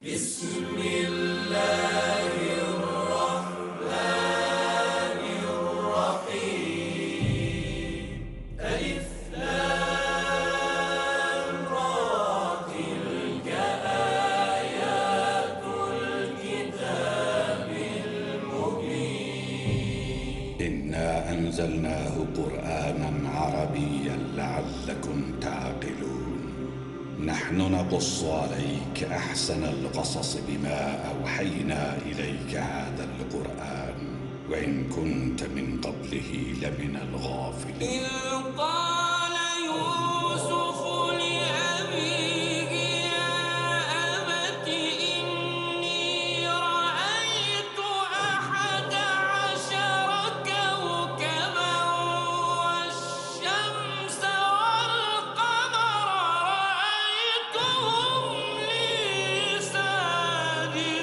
بسم الله الرحمن الرحيم. ألف لام را، تلك آيات الكتاب المبين. إنا أنزلناه قرآنا عربيا لعلكم تعقلون. نحن نقص عليك أحسن القصص بما أوحينا إليك هذا القرآن وإن كنت من قبله لمن الغافلين. إذ قال يوسف لأبيه يا أبت إني رأيت 11 كوكبا والشمس والقمر رأيتهم لي ساجدين.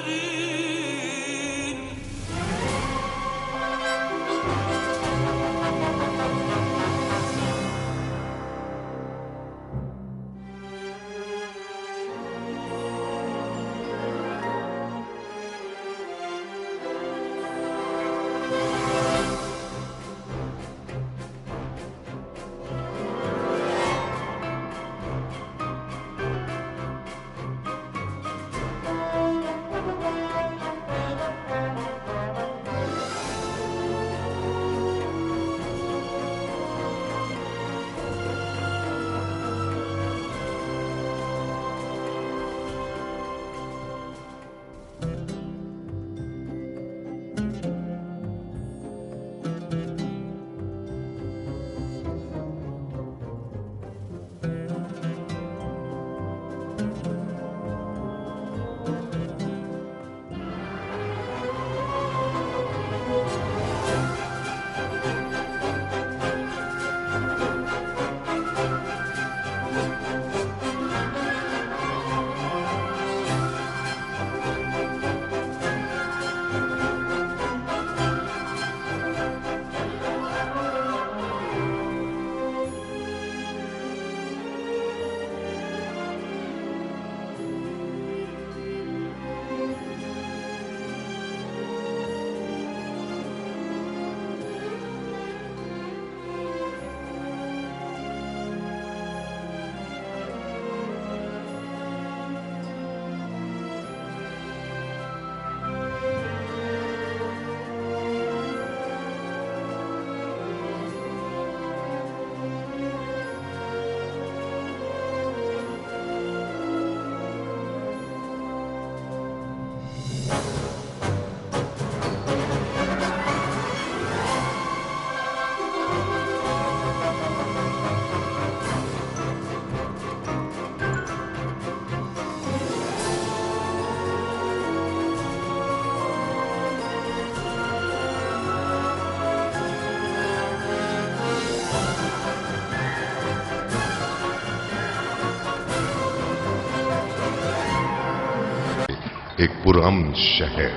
ایک پرامن شہر.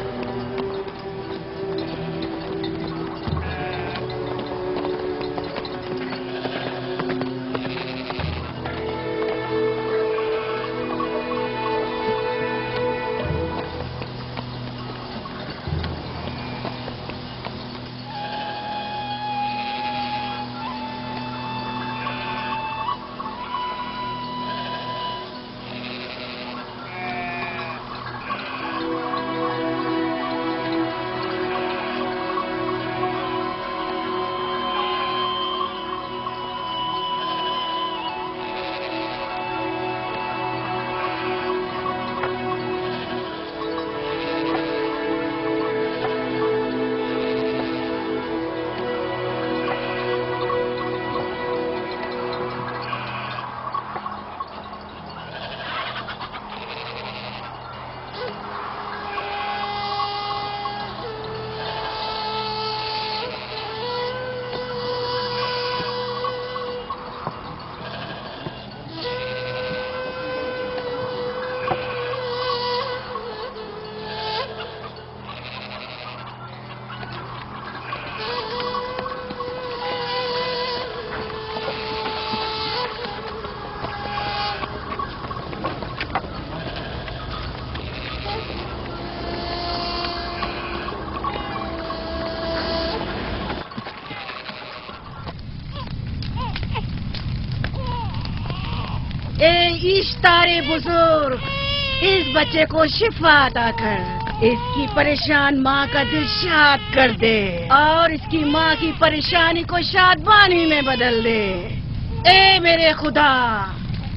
اے اشتار بزرگ، اس بچے کو شفا عطا کر، اس کی پریشان ماں کا دل شاد کر دے اور اس کی ماں کی پریشانی کو شادمانی میں بدل دے۔ اے میرے خدا،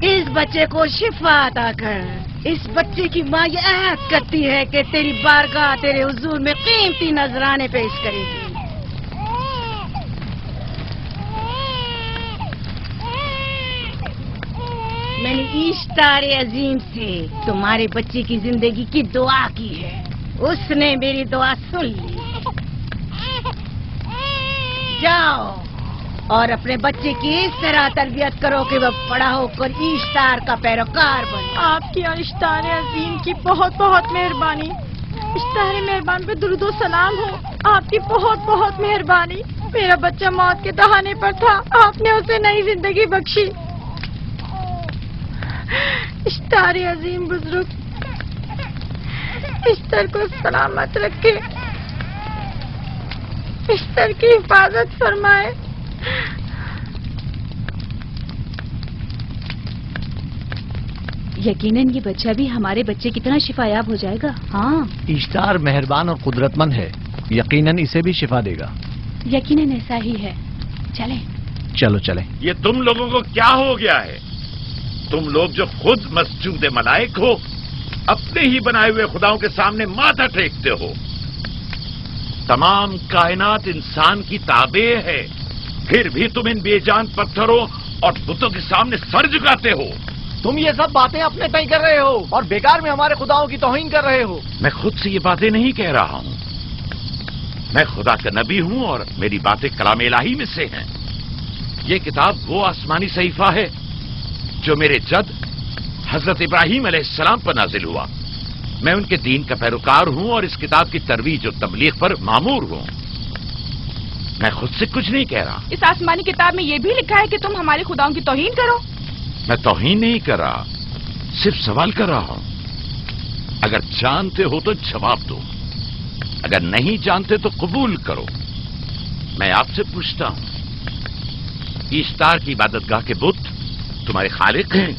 اس بچے کو شفا عطا کر۔ اس بچے کی ماں یہ عہد کرتی ہے کہ تیری بارگاہ تیرے حضور میں قیمتی نذرانے پیش کرے گی۔ میں نے اشتار عظیم سے تمہارے بچے کی زندگی کی دعا کی ہے، اس نے میری دعا سن لی۔ جاؤ اور اپنے بچے کی اس طرح تربیت کرو کہ وہ بڑا ہو کر اشتار کا پیروکار بنے۔ آپ کی اور اشتار عظیم کی بہت بہت مہربانی۔ اشتار مہربان پہ درود و سلام ہو، آپ کی بہت بہت مہربانی۔ میرا بچہ موت کے دہانے پر تھا، آپ نے اسے نئی زندگی بخشی۔ اشتار عظیم بزرگ اشتر کو سلامت رکھے، اشتر کی حفاظت فرمائے۔ یقیناً یہ بچہ بھی ہمارے بچے کی طرح شفا یاب ہو جائے گا۔ ہاں اشتار مہربان اور قدرت مند ہے، یقیناً اسے بھی شفا دے گا۔ یقیناً ایسا ہی ہے، چلیں۔ چلو چلیں۔ یہ تم لوگوں کو کیا ہو گیا ہے؟ تم لوگ جو خود مسجود ملائک ہو، اپنے ہی بنائے ہوئے خداؤں کے سامنے ماتھا ٹیکتے ہو۔ تمام کائنات انسان کی تابع ہے، پھر بھی تم ان بے جان پتھروں اور بتوں کے سامنے سر جھکاتے ہو۔ تم یہ سب باتیں اپنے تئیں کر رہے ہو اور بیکار میں ہمارے خداؤں کی توہین کر رہے ہو۔ میں خود سے یہ باتیں نہیں کہہ رہا ہوں، میں خدا کا نبی ہوں اور میری باتیں کلام الہی میں سے ہیں۔ یہ کتاب وہ آسمانی صحیفہ ہے جو میرے جد حضرت ابراہیم علیہ السلام پر نازل ہوا۔ میں ان کے دین کا پیروکار ہوں اور اس کتاب کی ترویج و تبلیغ پر مامور ہوں۔ میں خود سے کچھ نہیں کہہ رہا۔ اس آسمانی کتاب میں یہ بھی لکھا ہے کہ تم ہمارے خداؤں کی توہین کرو۔ میں توہین نہیں کر رہا، صرف سوال کر رہا ہوں۔ اگر جانتے ہو تو جواب دو، اگر نہیں جانتے تو قبول کرو۔ میں آپ سے پوچھتا ہوں، اشتار کی عبادت گاہ کے بت تمہارے خالق ہیں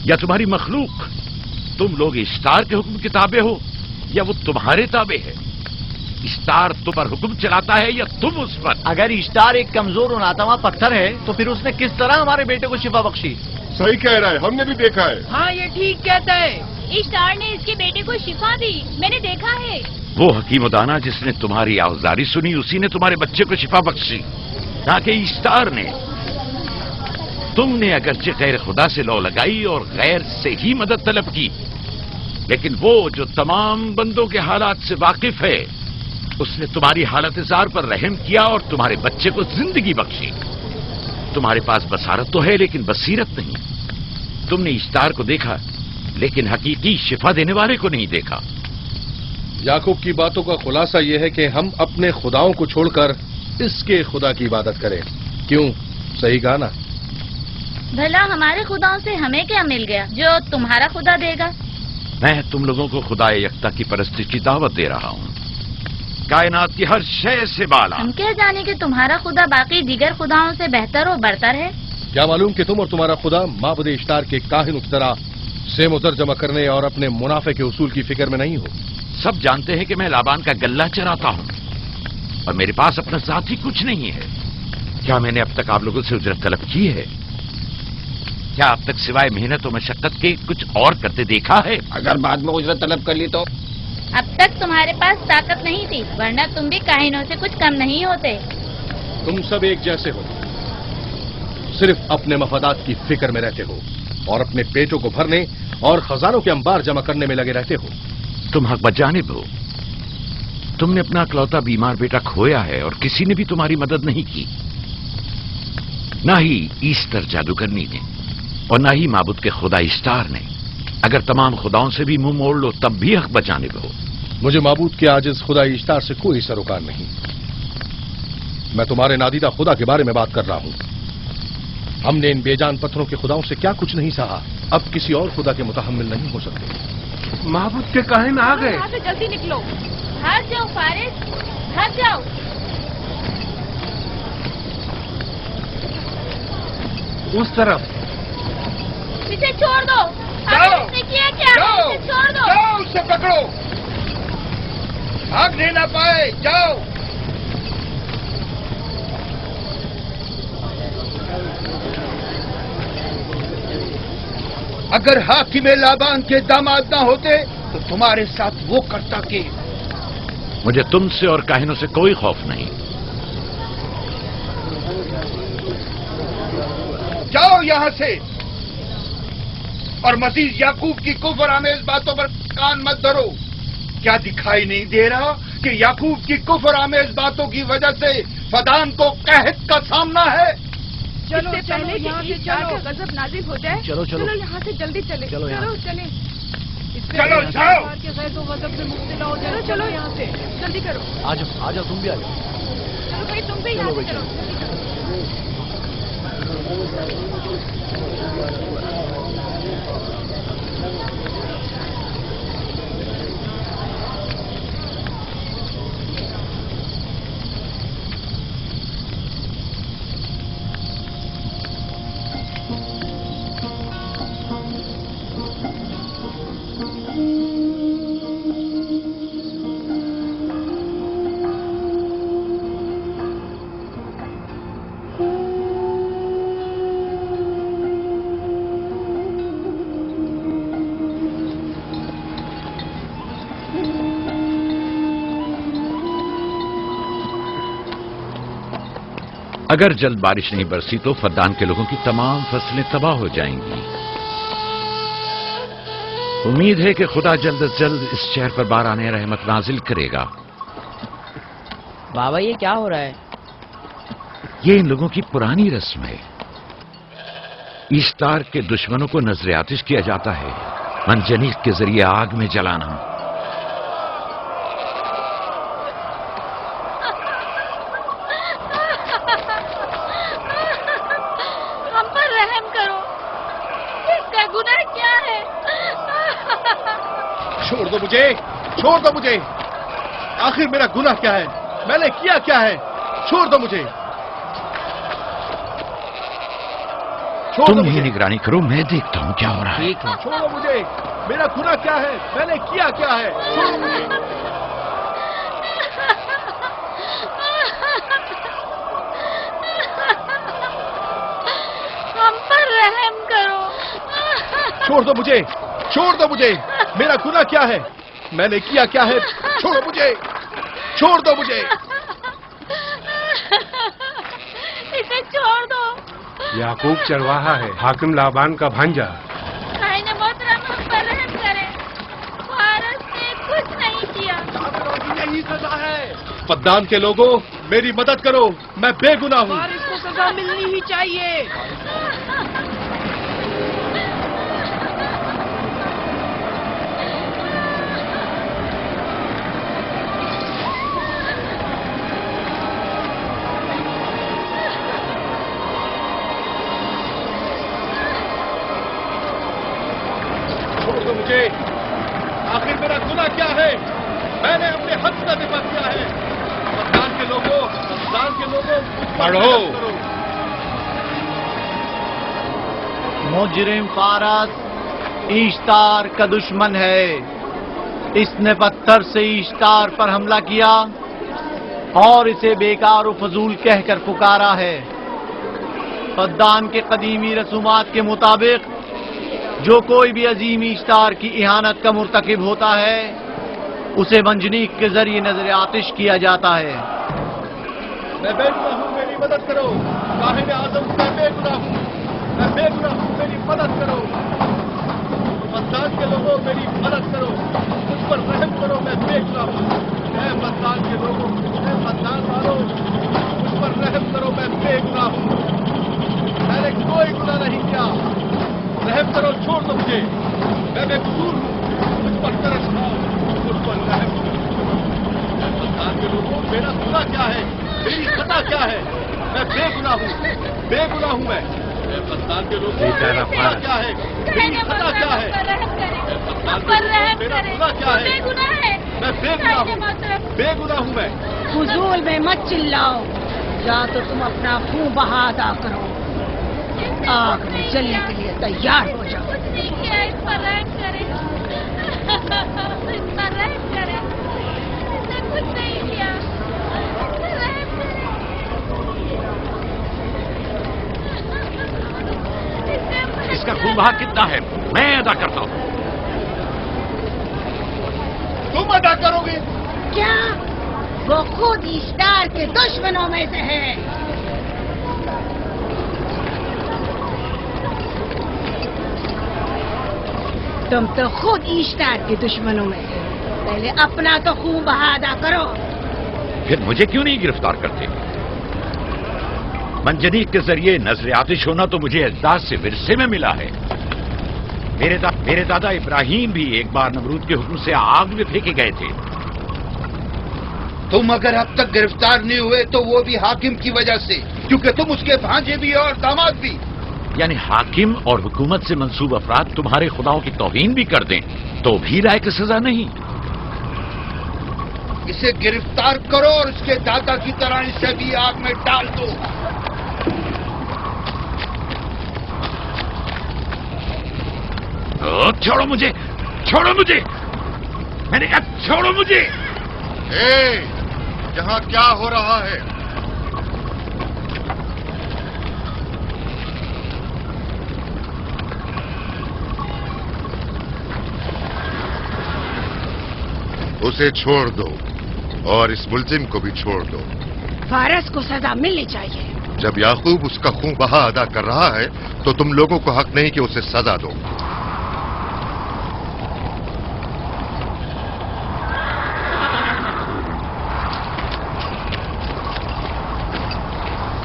یا تمہاری مخلوق؟ تم لوگ اشتار کے حکم کے تابع ہو یا وہ تمہارے تابع ہے؟ اشتار تم پر حکم چلاتا ہے یا تم اس پر؟ اگر اشتار ایک کمزور اور ناتواں پتھر ہے تو پھر اس نے کس طرح ہمارے بیٹے کو شفا بخشی؟ صحیح کہہ رہا ہے، ہم نے بھی دیکھا ہے۔ ہاں یہ ٹھیک کہتا ہے، اشتار نے اس کے بیٹے کو شفا دی، میں نے دیکھا ہے۔ وہ حکیم و دانا جس نے تمہاری آوازاری سنی، اسی نے تمہارے بچے کو شفا بخشی، نہ کہ اشتار نے۔ تم نے اگرچہ غیر خدا سے لو لگائی اور غیر سے ہی مدد طلب کی، لیکن وہ جو تمام بندوں کے حالات سے واقف ہے، اس نے تمہاری حالت زار پر رحم کیا اور تمہارے بچے کو زندگی بخشی۔ تمہارے پاس بصارت تو ہے لیکن بصیرت نہیں۔ تم نے اشتار کو دیکھا لیکن حقیقی شفا دینے والے کو نہیں دیکھا۔ یعقوب کی باتوں کا خلاصہ یہ ہے کہ ہم اپنے خداؤں کو چھوڑ کر اس کے خدا کی عبادت کریں۔ کیوں؟ صحیح کہا نا؟ بھلا ہمارے خداؤں سے ہمیں کیا مل گیا جو تمہارا خدا دے گا؟ میں تم لوگوں کو خدا یکتا کی پرستی کی دعوت دے رہا ہوں، کائنات کی ہر شے سے بالا۔ ہم کہہ جانے کہ تمہارا خدا باقی دیگر خداؤں سے بہتر و برتر ہے؟ کیا معلوم کہ تم اور تمہارا خدا معبد اشتار کے کاہن کی طرح سیم و زر جمع کرنے اور اپنے منافع کے اصول کی فکر میں نہیں ہو؟ سب جانتے ہیں کہ میں لابان کا گلہ چراتا ہوں اور میرے پاس اپنا ذاتی کچھ نہیں ہے۔ کیا میں نے اب تک آپ لوگوں سے اجرت طلب کی ہے؟ کیا اب تک سوائے محنت و مشقت کے کچھ اور کرتے دیکھا ہے؟ اگر بعد میں اجرت طلب کر لی تو؟ اب تک تمہارے پاس طاقت نہیں تھی، ورنہ تم بھی کاہنوں سے کچھ کم نہیں ہوتے۔ تم سب ایک جیسے ہو، صرف اپنے مفادات کی فکر میں رہتے ہو اور اپنے پیٹوں کو بھرنے اور خزانوں کے انبار جمع کرنے میں لگے رہتے ہو۔ تم حق بجانب ہو۔ تم نے اپنا اکلوتا بیمار بیٹا کھویا ہے اور کسی نے بھی تمہاری مدد نہیں کی، نہ ہی ایسٹر جادوگرنی نے اور نہ ہی معبود کے خدا اشتار نے۔ اگر تمام خداؤں سے بھی منہ موڑ لو تب بھی حق بجانب ہو۔ مجھے معبود کے عاجز خدا اشتار سے کوئی سروکار نہیں۔ میں تمہارے نادیدہ خدا کے بارے میں بات کر رہا ہوں۔ ہم نے ان بے جان پتھروں کے خداؤں سے کیا کچھ نہیں سہا، اب کسی اور خدا کے متحمل نہیں ہو سکتے۔ معبود کے کاہن آ گئے۔ یہاں سے جلدی نکلو۔ بھاگ جاؤ فارس، بھاگ جاؤ۔ اس طرف اسے چھوڑ دو. جاؤ. آپ نے کیا کیا؟ جاؤ اسے چھوڑ دو. جاؤ اسے پکڑو. بھاگنے نہ پائے. جاؤ. اگر حاکم لابان کے داماد نہ ہوتے تو تمہارے ساتھ وہ کرتا کہ. مجھے تم سے اور کاہنوں سے کوئی خوف نہیں. جاؤ یہاں سے. اور مزید یعقوب کی کفر آمیز باتوں پر کان مت دھرو. کیا دکھائی نہیں دے رہا کہ یعقوب کی کفر آمیز باتوں کی وجہ سے فدان کو قحط کا سامنا ہے؟ چلو پہلے یہاں سے چلو. غضب نازل ہو جائے. چلو چلو یہاں سے جلدی چلے. چلو یہاں. چلیں. چلو جاؤ. غضب سے مبتلا ہو جائے. چلو یہاں سے جلدی کرو. آ جاؤ تم بھی آ جاؤ. چلو بھائی تم بھی یہاں سے چلو. جلدی کرو. اگر جلد بارش نہیں برسی تو فدان کے لوگوں کی تمام فصلیں تباہ ہو جائیں گی. امید ہے کہ خدا جلد از جلد اس شہر پر باران رحمت نازل کرے گا. بابا یہ کیا ہو رہا ہے؟ یہ ان لوگوں کی پرانی رسم ہے. ایستار کے دشمنوں کو نذر آتش کیا جاتا ہے. منجنیق کے ذریعے آگ میں جلانا. ہم پر رحم کرو. اس کا گناہ کیا ہے؟ چھوڑ دو مجھے. چھوڑ دو مجھے. آخر میرا گناہ کیا ہے؟ میں نے کیا کیا ہے؟ چھوڑ دو مجھے. چھوڑ تم دو ہی مجھے. نگرانی کرو، میں دیکھتا ہوں کیا ہو رہا ہے. ٹھیک ہے. چھوڑو مجھے. میرا گناہ کیا ہے؟ میں نے کیا کیا ہے؟ چھوڑو مجھے. ہم پر رحم کرو. چھوڑ دو مجھے. چھوڑ دو مجھے. میرا گناہ کیا ہے؟ میں نے کیا کیا ہے؟ چھوڑو مجھے. چھوڑ دو مجھے. اسے چھوڑ دو. یعقوب چرواہا ہے، حاکم لابان کا بھانجا. قائن محترم ہم پر رحم کرے. فارس نے کچھ نہیں کیا. یہی سزا ہے. فدان کے لوگوں میری مدد کرو. میں بے گناہ ہوں. بارش کو سزا ملنی ہی چاہیے. چھوڑ دو مجھے. آخر میرا گناہ کیا ہے؟ میں نے اپنے حق کا دفاع کیا ہے. فدان کے لوگوں پڑھو. مجرم فارس ایشتار کا دشمن ہے. اس نے پتھر سے ایشتار پر حملہ کیا اور اسے بیکار و فضول کہہ کر پکارا ہے. فدان کے قدیمی رسومات کے مطابق جو کوئی بھی عظیم ایشتار کی اہانت کا مرتکب ہوتا ہے اسے منجنیق کے ذریعے نذر آتش کیا جاتا ہے. میں بے گناہ ہوں. میری مدد کرو. کاہن اعظم میں بے گناہ ہوں. میں بے گناہ ہوں. میری مدد کرو. فدان کے لوگوں میری مدد کرو. مجھ پر رحم کرو. میں بے گناہ ہوں. اے فدان کے لوگوں، اے فدان والوں، مجھ پر رحم کرو. میں بے گناہ ہوں. میں نے کوئی گناہ نہیں کیا. رحم کرو. چھوڑ دو مجھے. میں بے قصور ہوں. مجھ پر ترس کھاؤ. مجھ پر رحم کرو. اے فدان کے لوگوں میرا گناہ کیا ہے؟ میری خطا کیا ہے؟ میں بے گناہ ہوں. بے گناہ ہوں میں. اے فدان کے لوگوں میرا گناہ کیا ہے؟ قائن میری خطا محترم کیا ہم ہے؟ پر رحم کرے. اے فدان ہم کے پر لوگوں رحم میرا کرے. گناہ کیا ہے؟ بے گناہ ہے. میں بے گناہ قائن ہوں. محترم. بے گناہ ہوں میں. فضول میں مت چلاؤ. یا تو تم اپنا خون بہا ادا کرو. آگ میں جلنے کے لیے تیار ہو جاؤ. کچھ نہیں کیا، اس پر رحم کرے. اس پر رحم کرے. اس نے کچھ نہیں کیا. اس پر رحم کرے. اس کا خون بہا کتنا ہے میں ادا کرتا ہوں. تم ادا کرو گے؟ کیا وہ خود اشتار کے دشمنوں میں سے ہے؟ تم تو خود اشتار کے دشمنوں میں سے. پہلے اپنا تو خون بہا ادا کرو. پھر مجھے کیوں نہیں گرفتار کرتے؟ منجنیق کے ذریعے نظر آتش ہونا تو مجھے اجداد سے ورثے میں ملا ہے. میرے دادا ابراہیم بھی ایک بار نمرود کے حکم سے آگ میں پھینکے گئے تھے. تم اگر اب تک گرفتار نہیں ہوئے تو وہ بھی حاکم کی وجہ سے، کیونکہ تم اس کے بھانجے بھی اور داماد بھی. یعنی حاکم اور حکومت سے منسوب افراد تمہارے خداؤں کی توہین بھی کر دیں تو بھی رائے کی سزا نہیں؟ اسے گرفتار کرو اور اس کے دادا کی طرح اسے بھی آگ میں ڈال دو. چھوڑو مجھے، چھوڑو مجھے، میں نے کہا چھوڑو مجھے. یہاں کیا ہو رہا ہے؟ اسے چھوڑ دو اور اس ملزم کو بھی چھوڑ دو. فارس کو سزا ملنی چاہیے. جب یعقوب اس کا خون بہا ادا کر رہا ہے تو تم لوگوں کو حق نہیں کہ اسے سزا دو.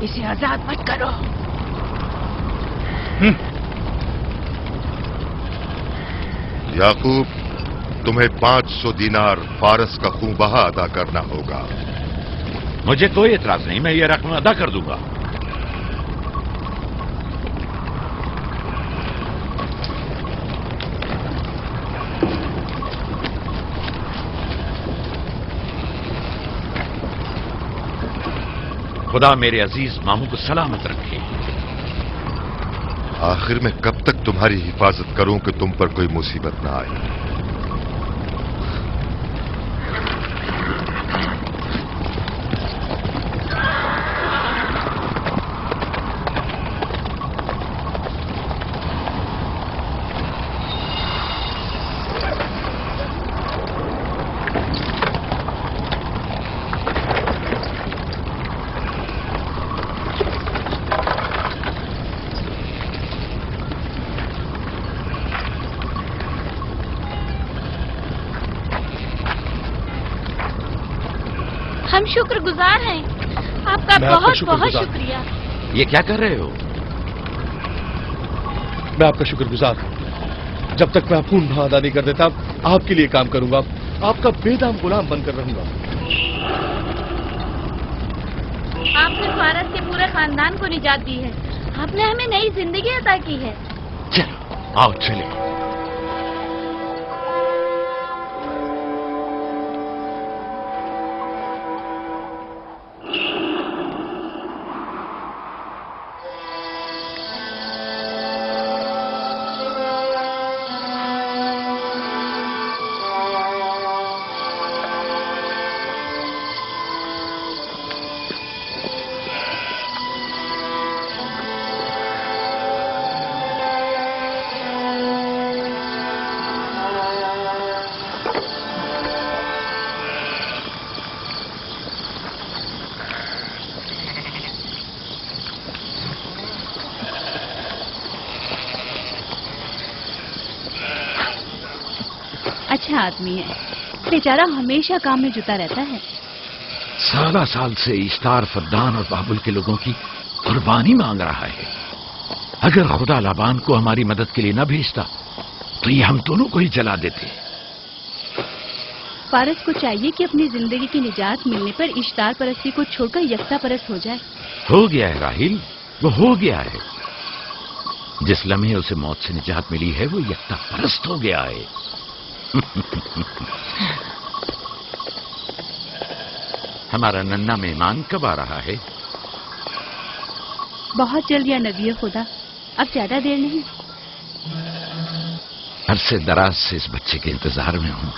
اسے آزاد مت کرو. یعقوب، تمہیں 500 دینار فارس کا خون بہا ادا کرنا ہوگا. مجھے کوئی اعتراض نہیں، میں یہ رقم ادا کر دوں گا. خدا میرے عزیز ماموں کو سلامت رکھے. آخر میں کب تک تمہاری حفاظت کروں کہ تم پر کوئی مصیبت نہ آئے؟ ہم شکر گزار ہیں. آپ کا بہت بہت شکریہ. یہ کیا کر رہے ہو؟ میں آپ کا شکر گزار ہوں. جب تک میں خون بہا ادا نہیں کر دیتا آپ کے لیے کام کروں گا. آپ کا بے دام غلام بن کر رہوں گا. آپ نے فارس کے پورے خاندان کو نجات دی ہے. آپ نے ہمیں نئی زندگی عطا کی ہے. چلو آؤ چلے. اچھا آدمی ہے، بیچارہ ہمیشہ کام میں جتا رہتا ہے. سالہ سال سے اشتار فردان اور بابل کے لوگوں کی قربانی مانگ رہا ہے. اگر خدا لابان کو ہماری مدد کے لیے نہ بھیجتا تو یہ ہم دونوں کو ہی جلا دیتے. فارس کو چاہیے کہ اپنی زندگی کی نجات ملنے پر اشتار پرستی کو چھوڑ کر یکتا پرست ہو جائے. ہو گیا ہے راہیل، وہ ہو گیا ہے. جس لمحے اسے موت سے نجات ملی ہے وہ یکتا پرست ہو گیا ہے. ہمارا ننھا مہمان کب آ رہا ہے؟ بہت جلد یا نبی خدا. اب زیادہ دیر نہیں. عرصے دراز سے اس بچے کے انتظار میں ہوں.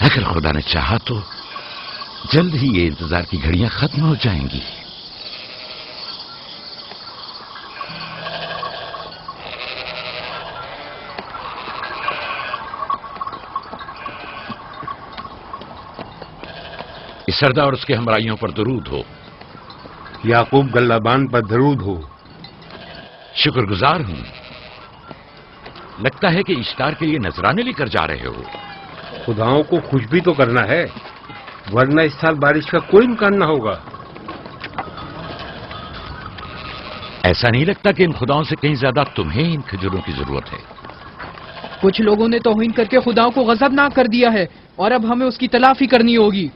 اگر خدا نے چاہا تو جلد ہی یہ انتظار کی گھڑیاں ختم ہو جائیں گی. اس سردار اور اس کے ہمراہیوں پر درود ہو. یعقوب گلابان پر درود ہو. شکر گزار ہوں. لگتا ہے کہ اشتار کے لیے نذرانے لے کر جا رہے ہو. خداؤں کو خوش بھی تو کرنا ہے، ورنہ اس سال بارش کا کوئی امکان نہ ہوگا. ایسا نہیں لگتا کہ ان خداؤں سے کہیں زیادہ تمہیں ان کھجوروں کی ضرورت ہے؟ کچھ لوگوں نے توہین کر کے خداؤں کو غضبناک کر دیا ہے اور اب ہمیں اس کی تلافی کرنی ہوگی.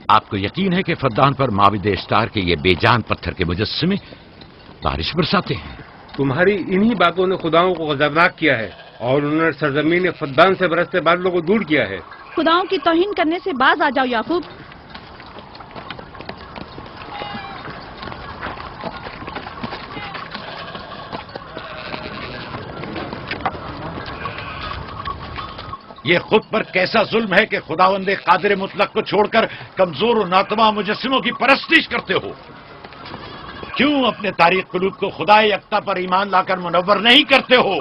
آپ کو یقین ہے کہ فدان پر معبد اشتار کے یہ بے جان پتھر کے مجسمے بارش برساتے ہیں؟ تمہاری انہی باتوں نے خداؤں کو غضبناک کیا ہے اور انہوں نے سرزمین فدان سے برستے بادلوں کو دور کیا ہے. خداؤں کی توہین کرنے سے باز آ جاؤ یعقوب. یہ خود پر کیسا ظلم ہے کہ خداوند قادر مطلق کو چھوڑ کر کمزور و ناتواں مجسموں کی پرستش کرتے ہو؟ کیوں اپنے تاریخ قلوب کو خدا یکتا پر ایمان لا کر منور نہیں کرتے ہو؟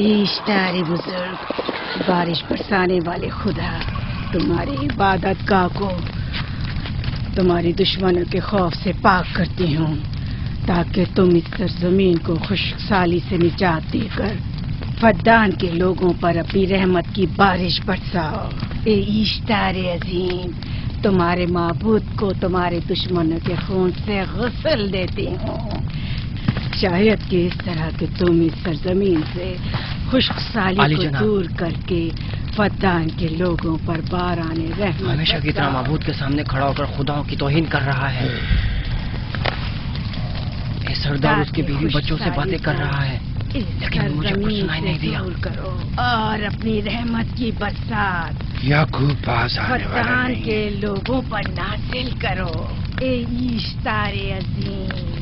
اشتار بزرگ، بارش برسانے والے خدا، تمہاری عبادت گاہ کو تمہاری دشمنوں کے خوف سے پاک کرتی ہوں تاکہ تم اس سرزمین کو خشک سالی سے نجات دے کر فدان کے لوگوں پر اپنی رحمت کی بارش برساؤ. اے اشتار عظیم، تمہارے معبود کو تمہارے دشمنوں کے خون سے غسل دیتی ہوں. شاید کہ اس طرح کہ تم اس سرزمین سے خشک سالی کو دور کر کے فدان کے لوگوں پر باران رحمت ہمیشہ کی طرح معبود کے سامنے کھڑا ہو کر خداؤں کی توہین کر رہا ہے. اے سردار اس کی بیوی بچوں سے باتیں کر رہا ہے لیکن مجھے کچھ سنائی نہیں دیا. کرو اور اپنی رحمت کی برسات یعقوب پاس آنے والا فدان نہیں. کے لوگوں پر نازل کرو. اے اشتار عظیم،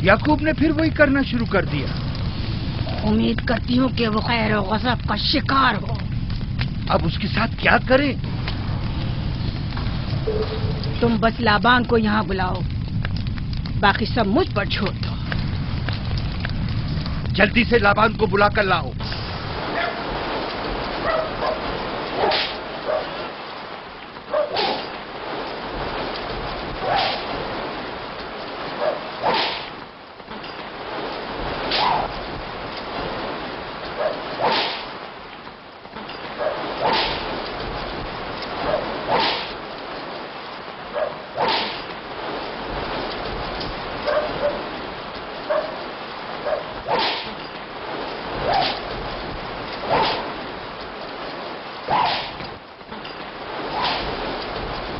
یعقوب نے پھر وہی کرنا شروع کر دیا. امید کرتی ہوں کہ وہ خیر و غضب کا شکار ہو. اب اس کے ساتھ کیا کریں؟ تم بس لابان کو یہاں بلاؤ، باقی سب مجھ پر چھوڑ دو. جلدی سے لابان کو بلا کر لاؤ.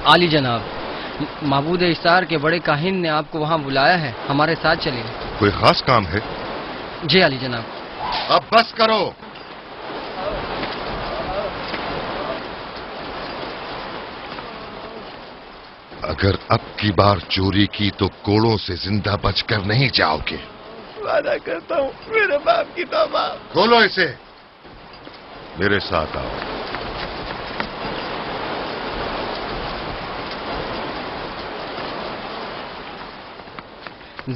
عالی جناب، معبود اشتار کے بڑے کاہن نے آپ کو وہاں بلایا ہے، ہمارے ساتھ چلیے. کوئی خاص کام ہے؟ جی عالی جناب. اب بس کرو. اگر اب کی بار چوری کی تو کوڑوں سے زندہ بچ کر نہیں جاؤ گے. وعدہ کرتا ہوں میرے باپ کی توبہ. کھولو اسے، میرے ساتھ آؤ.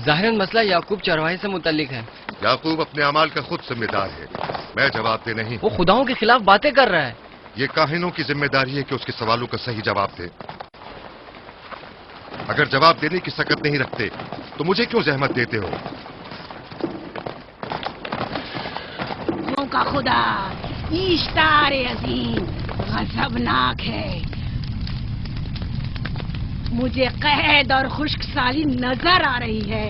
ظاہراً مسئلہ یعقوب چرواہے سے متعلق ہے. یعقوب اپنے اعمال کا خود ذمہ دار ہے، میں جواب دہ نہیں. وہ خداؤں کے خلاف باتیں کر رہا ہے. یہ کاہنوں کی ذمہ داری ہے کہ اس کے سوالوں کا صحیح جواب دے. اگر جواب دینے کی سکت نہیں رکھتے تو مجھے کیوں زحمت دیتے ہو؟ کا خدا اشتار عظیم غضبناک ہے. مجھے قحط اور خشک سالی نظر آ رہی ہے.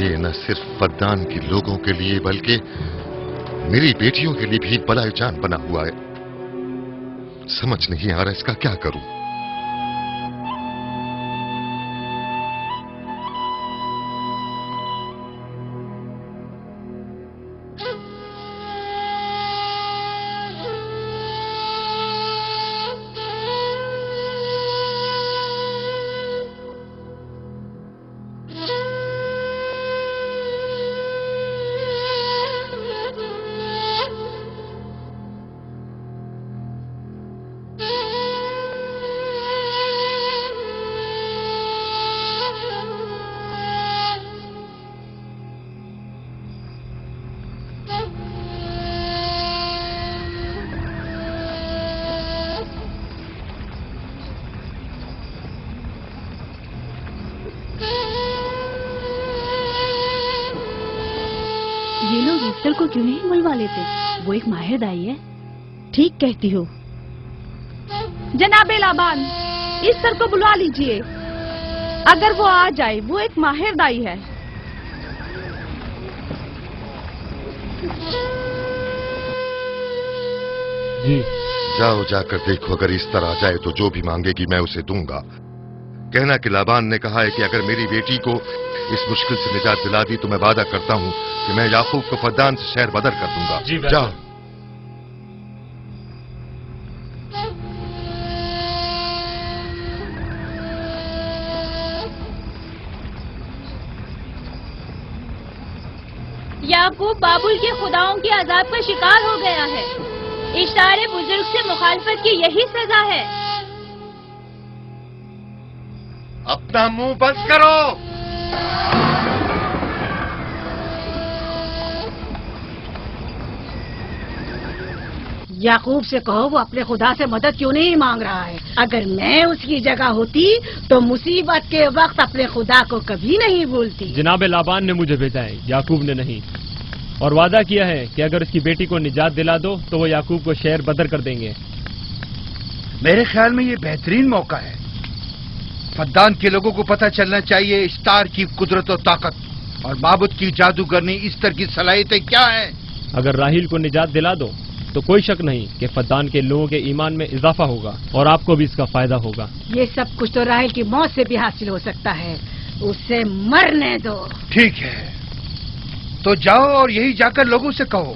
یہ نہ صرف فدان کے لوگوں کے لیے بلکہ میری بیٹیوں کے لیے بھی بلائے جان بنا ہوا ہے. سمجھ نہیں آ رہا اس کا کیا کروں. یہ لوگ ایسٹر کو کیوں نہیں بلوا لیتے؟ وہ ایک ماہر دائی ہے. ٹھیک کہتی ہو. جناب لابان، ایسٹر کو بلوا لیجئے. اگر وہ آ جائے، وہ ایک ماہر دائی ہے. جی جاؤ، جا کر دیکھو. اگر ایسٹر آ جائے تو جو بھی مانگے گی میں اسے دوں گا. کہنا کہ لابان نے کہا ہے کہ اگر میری بیٹی کو اس مشکل سے نجات دلا دی تو میں وعدہ کرتا ہوں کہ میں یعقوب کو فدان سے شہر بدر کر دوں گا. جاؤ. یعقوب بابل کے خداؤں کے عذاب کا شکار ہو گیا ہے. اشتار بزرگ سے مخالفت کی یہی سزا ہے. اپنا منہ بند کرو. یعقوب سے کہو وہ اپنے خدا سے مدد کیوں نہیں مانگ رہا ہے. اگر میں اس کی جگہ ہوتی تو مصیبت کے وقت اپنے خدا کو کبھی نہیں بھولتی. جناب لابان نے مجھے بھیجا ہے، یعقوب نے نہیں، اور وعدہ کیا ہے کہ اگر اس کی بیٹی کو نجات دلا دو تو وہ یعقوب کو شہر بدر کر دیں گے. میرے خیال میں یہ بہترین موقع ہے. فدان کے لوگوں کو پتہ چلنا چاہیے اشتار کی قدرت و طاقت اور معبود کی جادوگرنی ایسٹر کی صلاحیتیں کیا ہیں. اگر راہیل کو نجات دلا دو تو کوئی شک نہیں کہ فدان کے لوگوں کے ایمان میں اضافہ ہوگا اور آپ کو بھی اس کا فائدہ ہوگا. یہ سب کچھ تو راہیل کی موت سے بھی حاصل ہو سکتا ہے. اسے مرنے دو. ٹھیک ہے، تو جاؤ اور یہی جا کر لوگوں سے کہو.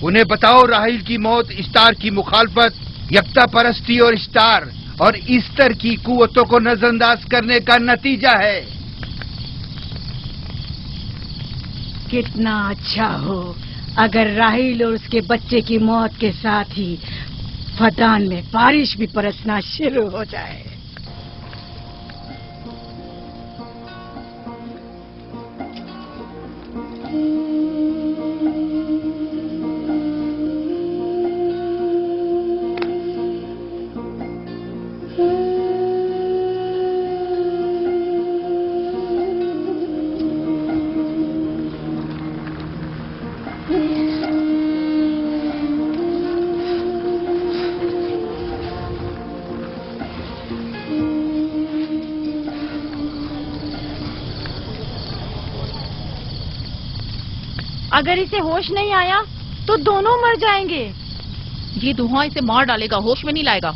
انہیں بتاؤ راہیل کی موت اشتار کی مخالفت، یکتا پرستی اور اشتار اور ایسٹر کی قوتوں کو نظر انداز کرنے کا نتیجہ ہے. کتنا اچھا ہو اگر راہیل اور اس کے بچے کی موت کے ساتھ ہی فدان میں بارش بھی برسنا شروع ہو جائے. اگر اسے ہوش نہیں آیا تو دونوں مر جائیں گے. یہ دھواں اسے مار ڈالے گا، ہوش میں نہیں لائے گا.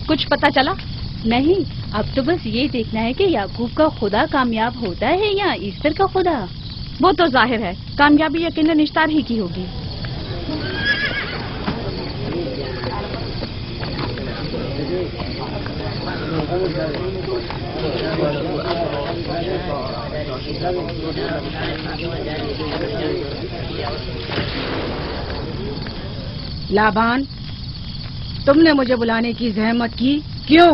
کچھ پتا چلا؟ نہیں، اب تو بس یہ دیکھنا ہے کہ یعقوب کا خدا کامیاب ہوتا ہے یا ایسٹر کا خدا. وہ تو ظاہر ہے کامیابی یقیناً اشتار ہی کی ہوگی. لابان، تم نے مجھے بلانے کی زحمت کی کیوں؟